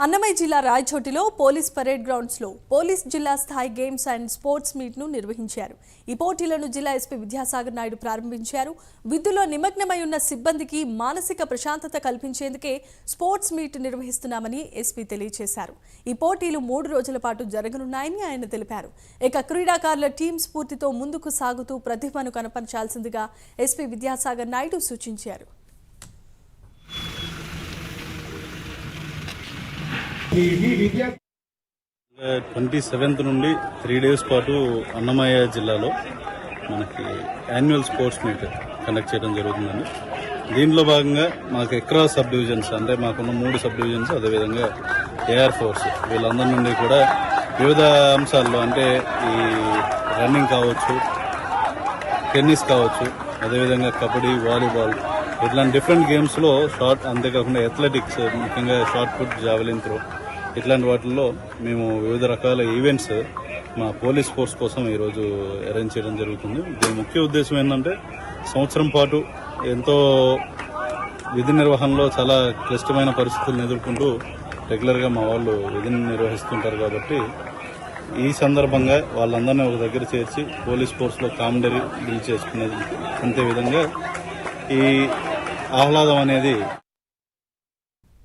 అన్నమయ్య జిల్లా రాయచోటిలో police parade grounds లో police జిల్లా స్థాయి గేమ్స్ అండ్ స్పోర్ట్స్ మీట్ ను నిర్వహించారు. ఈ పోటీలను జిల్లా ఎస్పీ విద్యాసాగర్ నాయుడు ప్రారంభించారు. విధుల్లో నిమగ్నమై ఉన్న సిబ్బందికి మానసిక ప్రశాంతత కల్పించేందుకే స్పోర్ట్స్ మీట్ నిర్వహిస్తున్నామని ఎస్పీ తెలియజేశారు. ఈ పోటీలు 3 రోజుల పాటు జరగనున్నాయని ఆయన తెలిపారు. ఇక క్రీడాకారుల టీం స్ఫూర్తితో ముందుకు సాగుతూ ప్రతిభను కనపరచాల్సిందిగా ఎస్పీ విద్యాసాగర్ నాయుడు సూచించారు. 27th నుండి 3 days పాటు అన్నమయ్య జిల్లాలో మనకి యాన్యువల్ స్పోర్ట్స్ మీట్ కండక్ట్ చేయడం జరుగుతుందండి. దీంట్లో భాగంగా మాకు అక్రాస్ సబ్ డివిజన్స్ అంటే మాకున్న 3 సబ్ డివిజన్స్, అదేవిధంగా ఏఆర్ ఫోర్స్ వీళ్ళందరి నుండి కూడా వివిధ అంశాల్లో అంటే ఈ రన్నింగ్ కావచ్చు, టెన్నిస్ కావచ్చు, అదేవిధంగా కబడ్డీ, వాలీబాల్ ఇట్లాంటి డిఫరెంట్ గేమ్స్లో అంతేకాకుండా అథ్లెటిక్స్, ముఖ్యంగా షార్ట్ పుట్, జావెలిన్ త్రో ఇట్లాంటి వాటిల్లో మేము వివిధ రకాల ఈవెంట్స్ మా పోలీస్ ఫోర్స్ కోసం ఈరోజు అరేంజ్ చేయడం జరుగుతుంది. దీని ముఖ్య ఉద్దేశం ఏంటంటే సంవత్సరం పాటు ఎంతో విధి నిర్వహణలో చాలా క్లిష్టమైన పరిస్థితులను ఎదుర్కొంటూ రెగ్యులర్గా మా వాళ్ళు విధిని నిర్వహిస్తుంటారు. కాబట్టి ఈ సందర్భంగా వాళ్ళందరినీ ఒక దగ్గర చేర్చి పోలీస్ ఫోర్స్లో కామెడరీ బిల్డ్ చేసుకునేది అంతే విధంగా ఈ ఆహ్లాదం అనేది